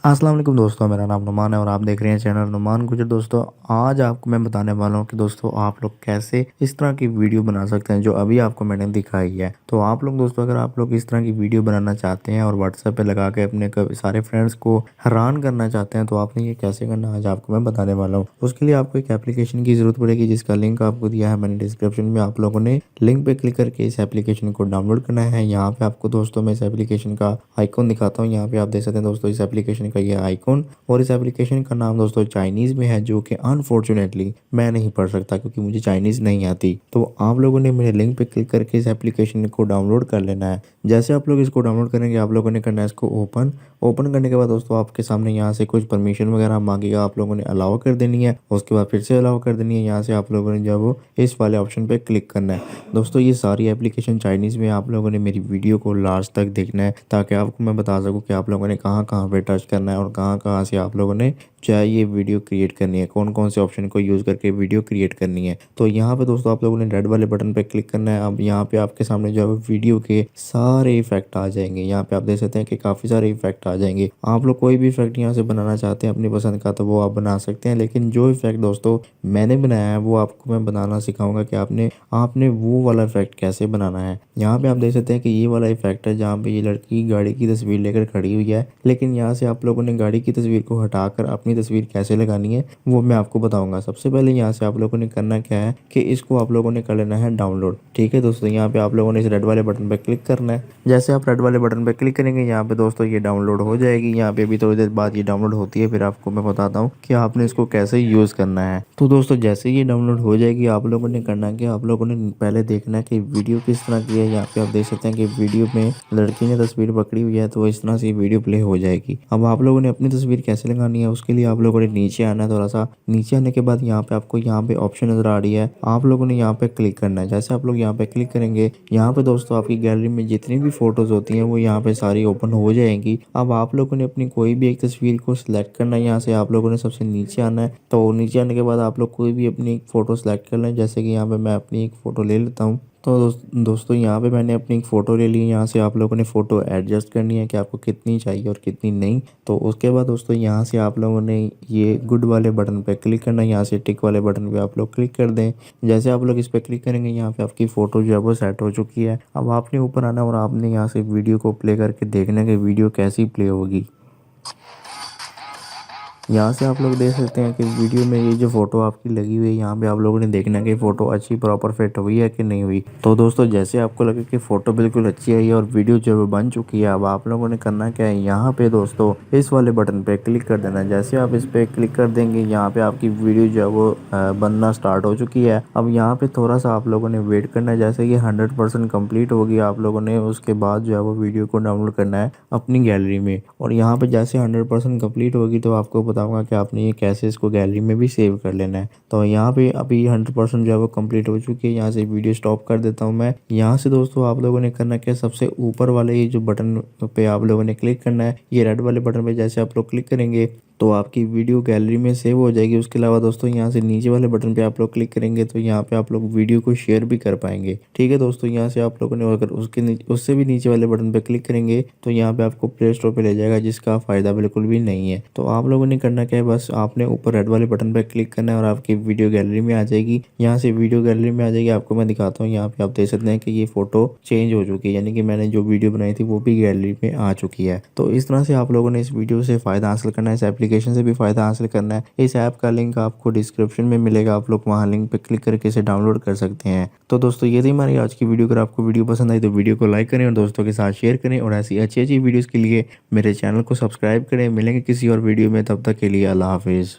अस्सलाम वालेकुम दोस्तों, मेरा नाम नुमान है और आप देख रहे हैं चैनल नुमान गुजर। दोस्तों आज आपको मैं बताने वाला हूं कि दोस्तों आप लोग कैसे इस तरह की वीडियो बना सकते हैं जो अभी आपको मैंने दिखाई है। तो आप लोग दोस्तों अगर आप लोग इस तरह की वीडियो बनाना चाहते हैं और व्हाट्सएप पे लगा के अपने सारे फ्रेंड्स को हैरान करना चाहते हैं तो आपने ये कैसे करना आज आपको मैं बताने वाला हूँ। उसके लिए आपको एक एप्लीकेशन की ज़रूरत पड़ेगी जिसका लिंक आपको दिया है मैंने डिस्क्रिप्शन में। आप लोगों ने लिंक पे क्लिक करके इस एप्लीकेशन को डाउनलोड करना है। यहाँ पे आपको दोस्तों मैं इस एप्लीकेशन का आइकॉन दिखाता हूँ। यहाँ पे आप देख सकते हैं दोस्तों इस एप्लीकेशन का ये आइकॉन, और इस एप्लीकेशन का नाम दोस्तों चाइनीज़ में है जो कि अनफॉर्चुनेटली मैं नहीं पढ़ सकता क्योंकि मुझे चाइनीज़ नहीं आती। तो आप लोगों ने मेरे लिंक पे क्लिक करके इस एप्लीकेशन को डाउनलोड कर लेना है। जैसे आप लोग इसको डाउनलोड करेंगे आप लोगों ने करना है इसको ओपन करने के बाद दोस्तों आपके सामने यहाँ से कुछ परमिशन वगैरह मांगेगा, आप लोगों ने अलाउ कर देनी है। उसके बाद फिर से अलाउ कर देनी है। यहाँ से आप लोगों ने जब इस वाले ऑप्शन पे क्लिक करना है। दोस्तों ये सारी एप्लीकेशन चाइनीज़ में, आप लोगों ने मेरी वीडियो को लास्ट तक देखना है ताकि आपको मैं बता सकूँ कि आप लोगों ने कहाँ कहाँ पे टच करना है और कहाँ कहाँ से आप लोगों ने चाहे ये वीडियो क्रिएट करनी है, कौन कौन से ऑप्शन को यूज़ करके वीडियो क्रिएट करनी है। तो यहाँ पे दोस्तों आप लोगों ने रेड वाले बटन पे क्लिक करना है। अब यहाँ पे आपके सामने जो है वीडियो के सारे इफेक्ट आ जाएंगे। यहाँ पे आप देख सकते हैं कि काफ़ी सारे इफेक्ट आ जाएंगे। आप लोग कोई भी इफेक्ट यहाँ से बनाना चाहते हैं अपनी पसंद का तो वो आप बना सकते हैं, लेकिन जो इफेक्ट दोस्तों मैंने बनाया है वो आपको मैं बनाना सिखाऊंगा कि आपने वो वाला इफेक्ट कैसे बनाना है। यहाँ पे आप देख सकते हैं कि ये वाला इफेक्ट है जहाँ पे ये लड़की गाड़ी की तस्वीर लेकर खड़ी हुई है, लेकिन यहाँ से आप लोगों ने गाड़ी की तस्वीर को हटाकर अपनी तस्वीर कैसे लगानी है वो मैं आपको बताऊंगा। सबसे पहले यहाँ से आप लोगों ने करना क्या है कि इसको आप लोगों ने कर लेना है डाउनलोड। ठीक है दोस्तों, यहाँ पे आप लोगों ने इस रेड वाले बटन पे क्लिक करना है। जैसे आप रेड वाले बटन पे क्लिक करेंगे यहाँ पे दोस्तों ये डाउनलोड हो जाएगी। यहाँ पे अभी थोड़ी देर बाद ये डाउनलोड होती है, फिर आपको मैं बताता हूँ कि आपने इसको कैसे यूज़ करना है। तो दोस्तों जैसे ये डाउनलोड हो जाएगी आप लोगों ने करना कि आप लोगों ने पहले देखना है कि वीडियो किस तरह की है। यहाँ पे आप देख सकते हैं कि वीडियो में लड़की ने तस्वीर पकड़ी हुई है तो इस तरह से वीडियो प्ले हो जाएगी। अब आप लोगों ने अपनी तस्वीर कैसे लगानी है उसके लिए आप लोगों ने नीचे आना है। थोड़ा सा नीचे आने के बाद यहाँ पे आपको यहाँ पे ऑप्शन नजर आ रही है, आप लोगों ने यहाँ पे क्लिक करना है। जैसे आप लोग यहाँ पे क्लिक करेंगे यहाँ पे दोस्तों आपकी गैलरी में जितनी भी फोटोज होती हैं वो यहाँ पे सारी ओपन हो जाएंगी। अब आप लोगों ने अपनी कोई भी एक तस्वीर को सिलेक्ट करना है। यहाँ से आप लोगों ने सबसे नीचे आना है। तो नीचे आने के बाद आप लोग कोई भी अपनी एक फ़ोटो सेलेक्ट कर लें। जैसे कि यहाँ पे मैं अपनी एक फ़ोटो ले लेता हूँ। तो दोस्तों यहाँ पे मैंने अपनी एक फ़ोटो ले ली। यहाँ से आप लोगों ने फ़ोटो एडजस्ट करनी है कि आपको कितनी चाहिए और कितनी नहीं। तो उसके बाद दोस्तों यहाँ से आप लोगों ने ये गुड वाले बटन पे क्लिक करना है। यहाँ से टिक वाले बटन पे आप लोग क्लिक कर दें। जैसे आप लोग इस पर क्लिक करेंगे यहाँ पे आपकी फ़ोटो जो है वो सेट हो चुकी है। अब आपने ऊपर आना और आपने यहाँ से वीडियो को प्ले करके देखना कि वीडियो कैसी प्ले होगी। यहाँ से आप लोग देख सकते हैं कि वीडियो में ये जो फोटो आपकी लगी हुई है यहाँ पे आप लोगों ने देखना है कि फ़ोटो अच्छी प्रॉपर फिट हुई है कि नहीं हुई। तो दोस्तों जैसे आपको लगे कि फ़ोटो बिल्कुल अच्छी आई है और वीडियो जो है बन चुकी है, अब आप लोगों ने करना क्या है यहाँ पे दोस्तों इस वाले बटन पे क्लिक कर देना है। जैसे आप इस पर क्लिक कर देंगे यहाँ पे आपकी वीडियो जो है वो बनना स्टार्ट हो चुकी है। अब यहाँ पे थोड़ा सा आप लोगों ने वेट करना है। जैसे कि 100% कम्प्लीट होगी आप लोगों ने उसके बाद जो है वो वीडियो को डाउनलोड करना है अपनी गैलरी में। और यहाँ पे जैसे 100% कम्प्लीट होगी तो आपको बताऊंगा कि आपने ये कैसे इसको गैलरी में भी सेव कर लेना है। तो यहाँ पे अभी 100% जो है वो कंप्लीट हो चुकी है। यहाँ से वीडियो स्टॉप कर देता हूँ मैं। यहाँ से दोस्तों आप लोगों ने करना क्या, सबसे ऊपर वाले ये जो बटन पे आप लोगों ने क्लिक करना है, ये रेड वाले बटन पे जैसे आप लोग क्लिक करेंगे तो आपकी वीडियो गैलरी में सेव हो जाएगी। उसके अलावा दोस्तों यहाँ से नीचे वाले बटन पे आप लोग क्लिक करेंगे तो यहाँ पे आप लोग वीडियो को शेयर भी कर पाएंगे। ठीक है दोस्तों, यहाँ से आप लोगों ने अगर उससे भी नीचे वाले बटन पे क्लिक करेंगे तो यहाँ पे आपको प्ले स्टोर पे ले जाएगा जिसका फ़ायदा बिल्कुल भी नहीं है। तो आप लोगों ने करना क्या है, बस आपने ऊपर रेड वाले बटन पे क्लिक करना है और आपकी वीडियो गैलरी में आ जाएगी। यहाँ से वीडियो गैलरी में आ जाएगी। आपको मैं दिखाता हूँ, यहाँ पे आप देख सकते हैं कि ये फ़ोटो चेंज हो चुकी है, यानी कि मैंने जो वीडियो बनाई थी वो भी गैलरी में आ चुकी है। तो इस तरह से आप लोगों ने इस वीडियो से फ़ायदा हासिल करना है, इस एप्लीकेशन से भी फ़ायदा हासिल करना है। इस ऐप का लिंक आपको डिस्क्रिप्शन में मिलेगा, आप लोग वहाँ लिंक पे क्लिक करके इसे डाउनलोड कर सकते हैं। तो दोस्तों ये थी हमारी आज की वीडियो। अगर आपको वीडियो पसंद आई तो वीडियो को लाइक करें और दोस्तों के साथ शेयर करें, और ऐसी अच्छी अच्छी वीडियोज़ के लिए मेरे चैनल को सब्सक्राइब करें। मिलेंगे किसी और वीडियो में, तब तक के लिए अल्लाह हाफिज़।